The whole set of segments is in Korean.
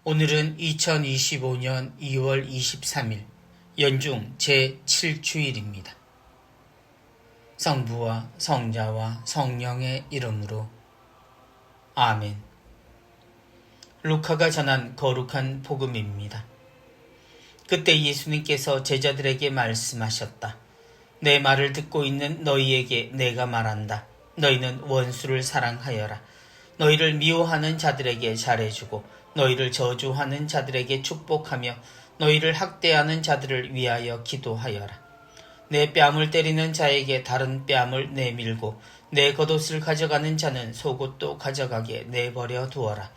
오늘은 2025년 2월 23일 연중 제7주일입니다. 성부와 성자와 성령의 이름으로 아멘. 루카가 전한 거룩한 복음입니다. 그때 예수님께서 제자들에게 말씀하셨다. 내 말을 듣고 있는 너희에게 내가 말한다. 너희는 원수를 사랑하여라. 너희를 미워하는 자들에게 잘해주고 너희를 저주하는 자들에게 축복하며 너희를 학대하는 자들을 위하여 기도하여라. 내 뺨을 때리는 자에게 다른 뺨을 내밀고 내 겉옷을 가져가는 자는 속옷도 가져가게 내버려 두어라.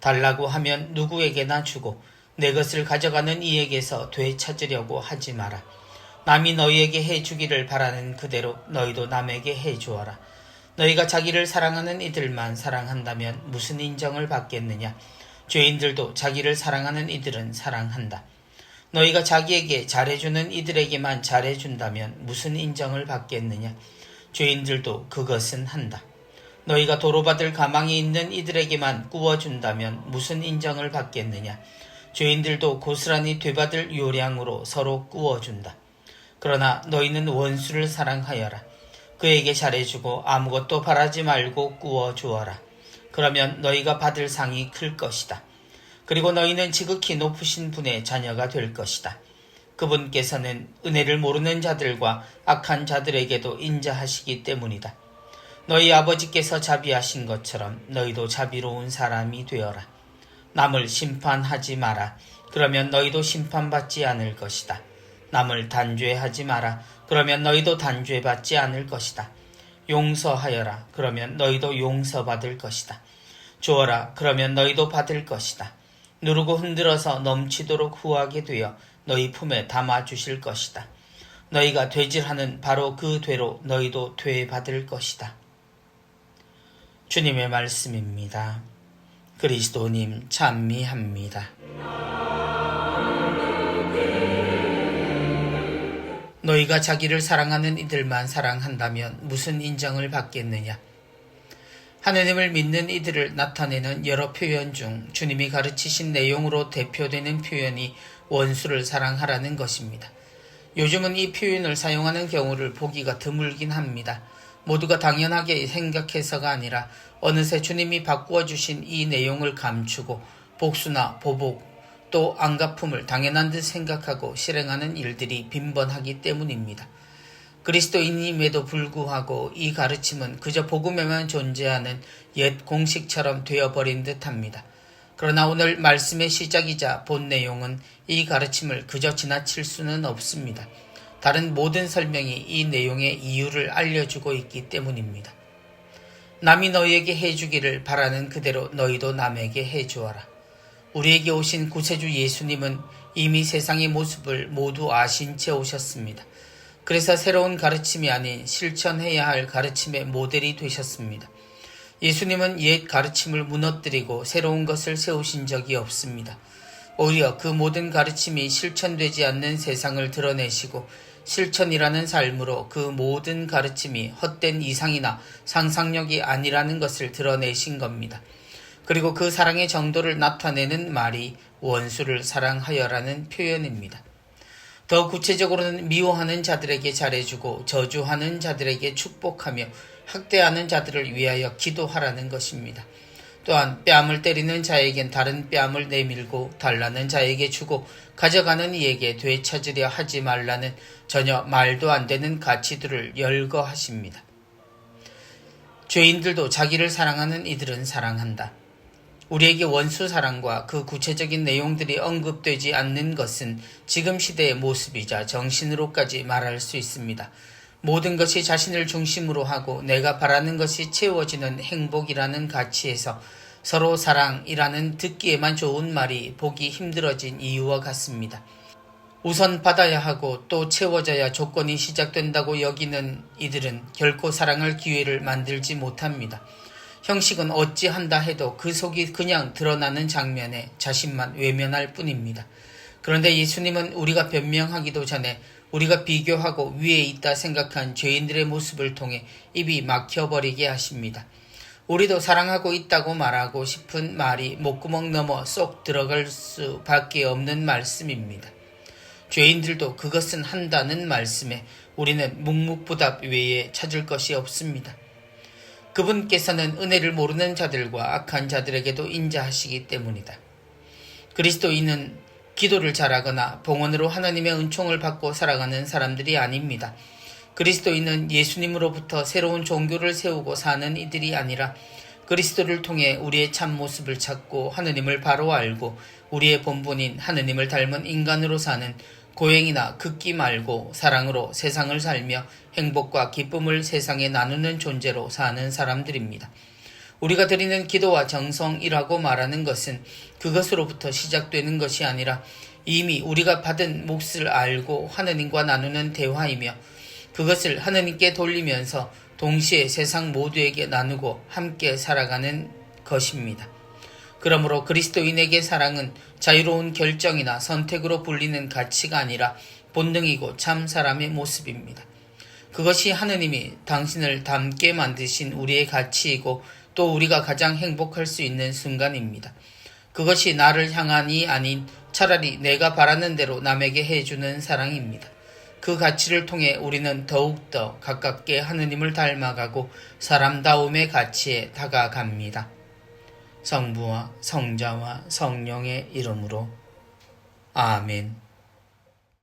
달라고 하면 누구에게나 주고 내 것을 가져가는 이에게서 되찾으려고 하지 마라. 남이 너희에게 해주기를 바라는 그대로 너희도 남에게 해주어라. 너희가 자기를 사랑하는 이들만 사랑한다면 무슨 인정을 받겠느냐? 죄인들도 자기를 사랑하는 이들은 사랑한다. 너희가 자기에게 잘해주는 이들에게만 잘해준다면 무슨 인정을 받겠느냐? 죄인들도 그것은 한다. 너희가 도로받을 가망이 있는 이들에게만 구워준다면 무슨 인정을 받겠느냐? 죄인들도 고스란히 되받을 요량으로 서로 구워준다. 그러나 너희는 원수를 사랑하여라. 그에게 잘해주고 아무것도 바라지 말고 구워주어라. 그러면 너희가 받을 상이 클 것이다. 그리고 너희는 지극히 높으신 분의 자녀가 될 것이다. 그분께서는 은혜를 모르는 자들과 악한 자들에게도 인자하시기 때문이다. 너희 아버지께서 자비하신 것처럼 너희도 자비로운 사람이 되어라. 남을 심판하지 마라. 그러면 너희도 심판받지 않을 것이다. 남을 단죄하지 마라. 그러면 너희도 단죄받지 않을 것이다. 용서하여라. 그러면 너희도 용서받을 것이다. 주어라. 그러면 너희도 받을 것이다. 누르고 흔들어서 넘치도록 후하게 되어 너희 품에 담아주실 것이다. 너희가 되질하는 바로 그 되로 너희도 되받을 것이다. 주님의 말씀입니다. 그리스도님 찬미합니다. 너희가 자기를 사랑하는 이들만 사랑한다면 무슨 인정을 받겠느냐? 하느님을 믿는 이들을 나타내는 여러 표현 중 주님이 가르치신 내용으로 대표되는 표현이 원수를 사랑하라는 것입니다. 요즘은 이 표현을 사용하는 경우를 보기가 드물긴 합니다. 모두가 당연하게 생각해서가 아니라 어느새 주님이 바꾸어 주신 이 내용을 감추고 복수나 보복 또 안갚음을 당연한 듯 생각하고 실행하는 일들이 빈번하기 때문입니다. 그리스도인임에도 불구하고 이 가르침은 그저 복음에만 존재하는 옛 공식처럼 되어버린 듯합니다. 그러나 오늘 말씀의 시작이자 본 내용은 이 가르침을 그저 지나칠 수는 없습니다. 다른 모든 설명이 이 내용의 이유를 알려주고 있기 때문입니다. 남이 너희에게 해주기를 바라는 그대로 너희도 남에게 해주어라. 우리에게 오신 구세주 예수님은 이미 세상의 모습을 모두 아신 채 오셨습니다. 그래서 새로운 가르침이 아닌 실천해야 할 가르침의 모델이 되셨습니다. 예수님은 옛 가르침을 무너뜨리고 새로운 것을 세우신 적이 없습니다. 오히려 그 모든 가르침이 실천되지 않는 세상을 드러내시고 실천이라는 삶으로 그 모든 가르침이 헛된 이상이나 상상력이 아니라는 것을 드러내신 겁니다. 그리고 그 사랑의 정도를 나타내는 말이 원수를 사랑하여라는 표현입니다. 더 구체적으로는 미워하는 자들에게 잘해주고 저주하는 자들에게 축복하며 학대하는 자들을 위하여 기도하라는 것입니다. 또한 뺨을 때리는 자에겐 다른 뺨을 내밀고 달라는 자에게 주고 가져가는 이에게 되찾으려 하지 말라는 전혀 말도 안 되는 가치들을 열거하십니다. 죄인들도 자기를 사랑하는 이들은 사랑한다. 우리에게 원수 사랑과 그 구체적인 내용들이 언급되지 않는 것은 지금 시대의 모습이자 정신으로까지 말할 수 있습니다. 모든 것이 자신을 중심으로 하고 내가 바라는 것이 채워지는 행복이라는 가치에서 서로 사랑이라는 듣기에만 좋은 말이 보기 힘들어진 이유와 같습니다. 우선 받아야 하고 또 채워져야 조건이 시작된다고 여기는 이들은 결코 사랑할 기회를 만들지 못합니다. 형식은 어찌한다 해도 그 속이 그냥 드러나는 장면에 자신만 외면할 뿐입니다. 그런데 예수님은 우리가 변명하기도 전에 우리가 비교하고 위에 있다 생각한 죄인들의 모습을 통해 입이 막혀버리게 하십니다. 우리도 사랑하고 있다고 말하고 싶은 말이 목구멍 넘어 쏙 들어갈 수밖에 없는 말씀입니다. 죄인들도 그것은 한다는 말씀에 우리는 묵묵부답 외에 찾을 것이 없습니다. 그분께서는 은혜를 모르는 자들과 악한 자들에게도 인자하시기 때문이다. 그리스도인은 기도를 잘하거나 봉헌으로 하나님의 은총을 받고 살아가는 사람들이 아닙니다. 그리스도인은 예수님으로부터 새로운 종교를 세우고 사는 이들이 아니라 그리스도를 통해 우리의 참모습을 찾고 하느님을 바로 알고 우리의 본분인 하느님을 닮은 인간으로 사는 고행이나 극기 말고 사랑으로 세상을 살며 행복과 기쁨을 세상에 나누는 존재로 사는 사람들입니다. 우리가 드리는 기도와 정성이라고 말하는 것은 그것으로부터 시작되는 것이 아니라 이미 우리가 받은 몫을 알고 하느님과 나누는 대화이며 그것을 하느님께 돌리면서 동시에 세상 모두에게 나누고 함께 살아가는 것입니다. 그러므로 그리스도인에게 사랑은 자유로운 결정이나 선택으로 불리는 가치가 아니라 본능이고 참 사람의 모습입니다. 그것이 하느님이 당신을 닮게 만드신 우리의 가치이고 또 우리가 가장 행복할 수 있는 순간입니다. 그것이 나를 향한이 아닌 차라리 내가 바라는 대로 남에게 해주는 사랑입니다. 그 가치를 통해 우리는 더욱더 가깝게 하느님을 닮아가고 사람다움의 가치에 다가갑니다. 성부와 성자와 성령의 이름으로 아멘.